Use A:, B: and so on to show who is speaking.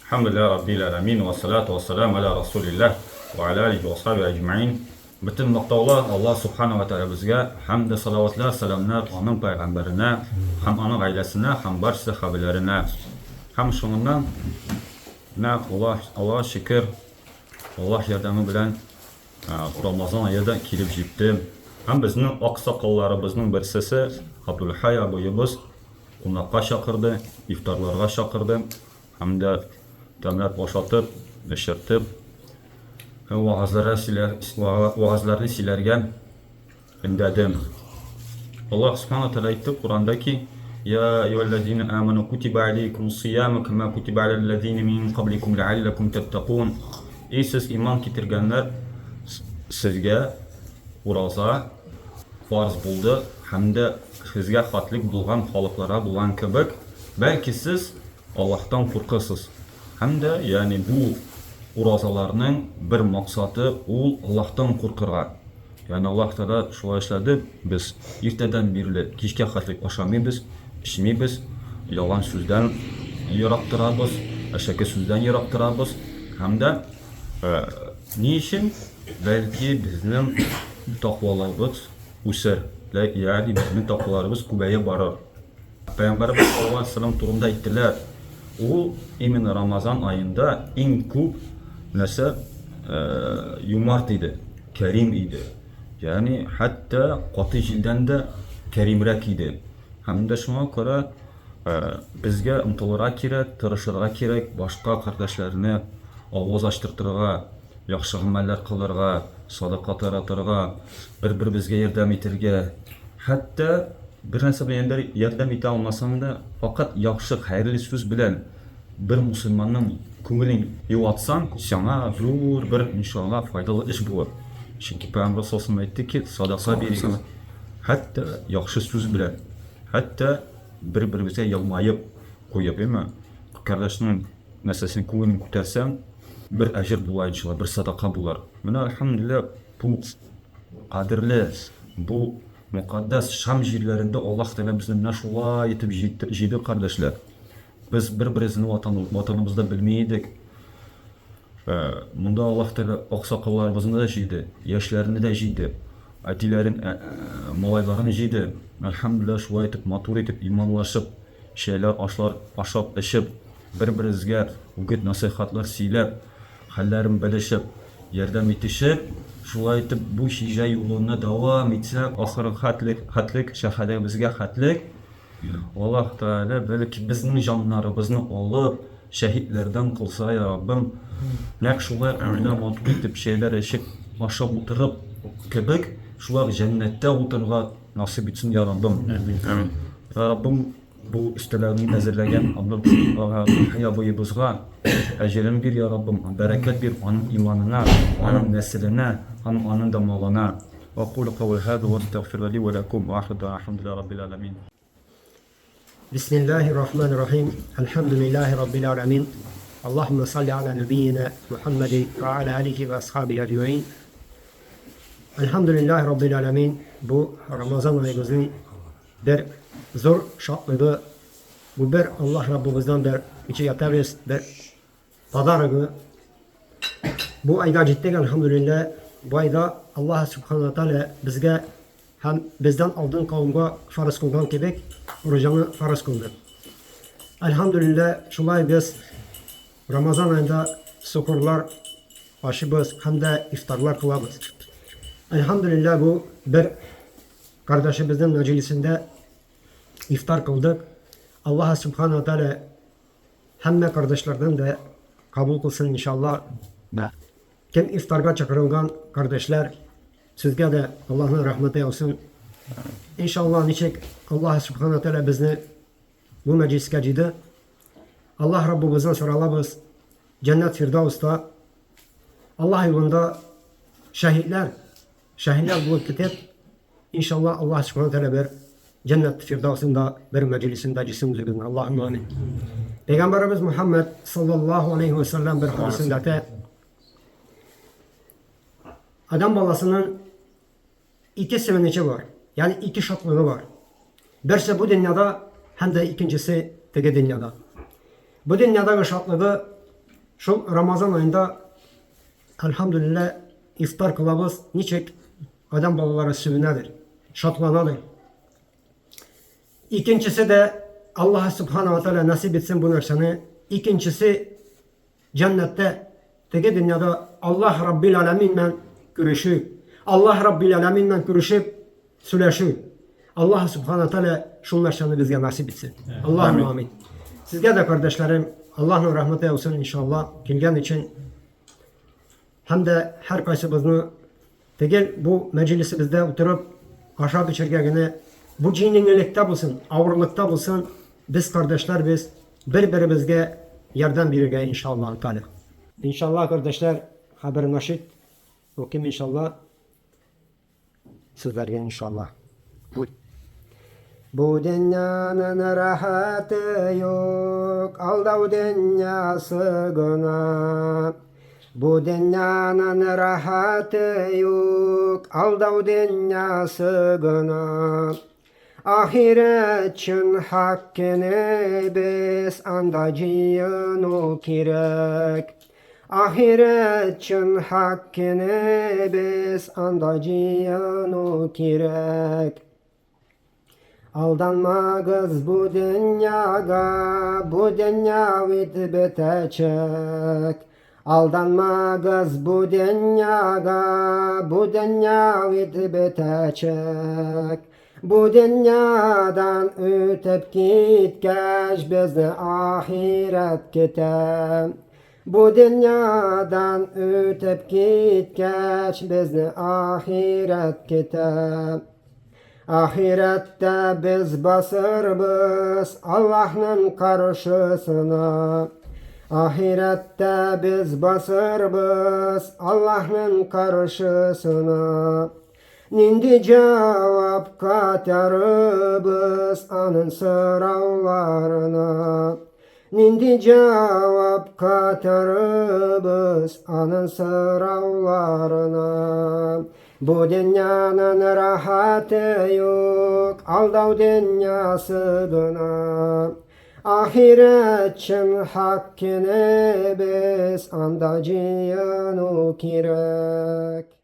A: Elhamdülillah Rabbil Alemin ve salatu ve selamu ala Resulillah ve ala alihi ve ashabi ecma'in. Bütün noktalar Allah Subhanahu ve Teala bizga hamda salavatlar, salamlar onun peygamberine, hem onun ailesine, hem barcha sahabelerine, hem şundan Allah'a şükür, Allah yardımı bilen Ramazan ayında kelib jipti. Hem bizning oqsoqollarımızning birsisi Abdulhay aboyimiz qonaqqa chaqirdi, iftorlarga chaqirdi, hamda damlar boshlatib, nishirtib, vaazlarni sizlarga indadim. Allah subhanahu wa ta'ala aytdi Qur'ondaki: "Ya ayyuhallazina amanu kutiba alaykumus siyamu kama kutiba alal ladzina min qablikum la'allakum tattaqun." Ey siz iymon keltirganlar, sizga roza farz bo'ldi hamda sizga xatlik bo'lgan xalqlara bo'lgan kabi balki siz Allohdan qo'rqasiz. Hamda ya'ni bu rozalarning bir maqsadi u Allohdan qo'rqirga. Ya'ni Alloh taolo shunday ishladi, biz ertadan beri kechga xatlik oshamaymiz, ichmaymiz, yolg'on so'zdan yiroq turamiz, ashaka so'zdan yiroq turamiz hamda ne için? Belki bizim taqvolarimiz o'sar, ya'ni bizning taqvolarimiz ko'payib borar. Payg'ambarimiz sallallohu alayhi vasallam turumda aytdilar, u именно Ramazan ayında eng ko'p narsa yumart edi, karim edi. Ya'ni hatto qoti jildan da karimroq edi. Hamda shunga ko'ra bizga intilishga kerak, tirishishga kerak, boshqa qardoshlarni ovoz ochtirtirga, yaxshi amallar qilirga, sadaqa taratirga, bir-birimizga yordam etirga, hatto bir narsa bilan yordam eta olmasam da faqat yaxshi xayrli so'z bilan bir musulmonning ko'nglini yuvatsang, sana zo'r bir inshaalloh foydali ish bo'ladi. Chunki Payg'ambar sollallohu alayhi vasallam aytdiki, sadaqa bering. Hatto yaxshi so'z bilan, hatto bir-birimizga yilmayib qo'yib, qardoshning narsasini ko'nglini ko'tarsang, bir ajr bo'lar inshaalloh, bir sadaqa bo'lar. Mana alhamdulillah bu qadrli, bu muqaddas Sham yerlarında Allah taolo bizni nashva etib jiydi qardoshlar. Biz bir-birimizni vatanimizda bilmaydik. Bunda Allah taolo oqsoqollarimizni da jiydi, yoshlarini da jiydi, aytilarin molaylarini jiydi. Alhamdulillah shunday etib, motor etib, iymonlashib, şeyler ashab ishib, bir-birimizga o'g'it nasihatlar siylab, hallarini bilishib, yordam etishib, shunday etib bu shija yo'lini davom etsak, oxirgi xatlik shahadamizga xatlik Alloh taolo balki bizning jonlarimizni olib shahidlardan qilsa ya Rabbim, naq shular a'lo motor etib şeyler eshib boshlab o'tirib kibik shular jannatda o'tirga nasib etsin ya Rabbim. Amin. Ya Rabbim bu istelerni hazırlayan Abdulhay aboyimizga ecrini bir ya Rabbim, bereket bir onun imanına, onun nesline, onun da malına. Ve kulu kavli hâdâ ve estağfir li ve lekum ve ahadu elhamdülillahi rabbil alemin.
B: Bismillahirrahmanirrahim. Elhamdülillahi rabbil alemin. Allahümme salli ala nebiyyina Muhammed ve ala alihi ve ashabihi ecmaîn. Elhamdülillahi rabbil alemin. Bu Ramazan ayımızın bir zor şartlığı, bu bir Allah Rabbimizden bir içi yatarız, bir tadarıgı. Bu ayda ciddi elhamdülillah, bu ayda Allah subhanahu teala bizge hem bizden aldığın kavimga farz kılgan kebek orucunu farz kıldı. Elhamdülillah şulay biz Ramazan ayında sukurlar aşımız hem de iftarlar kılamız. Elhamdülillah bu bir kardeşimizin meclisinde iftar kıldık. Allah subhanahu teala hemme kardeşlerden de kabul kılsın inşallah. Kim iftarga çakırılgan kardeşler, sizge de Allah'ın rahmeti olsun. İnşallah niçek Allah subhanahu teala bizni bu mecliske cidi. Allah Rabbimizden soralabız. Cennet Firdavs'ta Allah yolunda şehitler bulup gidip inşallah Allah subhanahu teala bir Cennet Firdavs'ında bir meclisinde cisim zülgün. Allah'ım amin. Peygamberimiz Muhammed sallallahu aleyhi ve sellem bir hadisinde adam balasının iki sevinici var. Yani iki şartlığı var. Birisi bu dünyada hem de ikincisi teki dünyada. Bu dünyada şartlığı Şu Ramazan ayında elhamdülillah iftar kılavuz niçik adam babaları sövünedir, şatlanadır. İkincisi de Allah subhanahu wa ta'ala nasip etsin bu nerseni. İkincisi cennette teki dünyada Allah Rabbil Alemin'le görüşüp Allah Rabbil Alemin'le görüşüp söyleşip Allah subhanahu wa ta'ala şu nerseni bizge nasip etsin. Allah'ım amin. Sizge de kardeşlerim Allah'ın rahmeti olsun inşallah. Kilgen için hem de her kaysımızı tegel bu meclisimizde oturup aşağı biçergene bu cinnilikte bulsun, ağırlıkta bulsun biz kardeşler biz birbirimizge yerden birige inşallah Teala. İnşallah kardeşler haberin naşit okuyayım inşallah sizlerge inşallah. Bu dünyanın rahatı yok, aldav dünyası gına. Bu dünyanın rahatı yok, aldav dünyası gına. Ahiret için hakkını biz andacıyın o kirek. Ahiret için hakkını biz andacıyın o kirek. Aldanma kız bu dünyaya, bu dünya bitecek. Aldanma kız bu dünyaya, bu dünya bitecek. Bu dünyadan ötüp gitgeç bizni ahiret gitem. Bu dünyadan ötüp gitgeç bizni ahiret gitem. Ahirette biz basırız Allah'ın karşısına. Ahirette biz basırız Allah'ın karşısına. Nindi cevap katarız anın sıravlarına. Nindi cevap katarız anın sıravlarına. Bu dünyanın rahatı yok, aldav dünyası gına. Ahiret için hakkını biz andacıyın o kirek.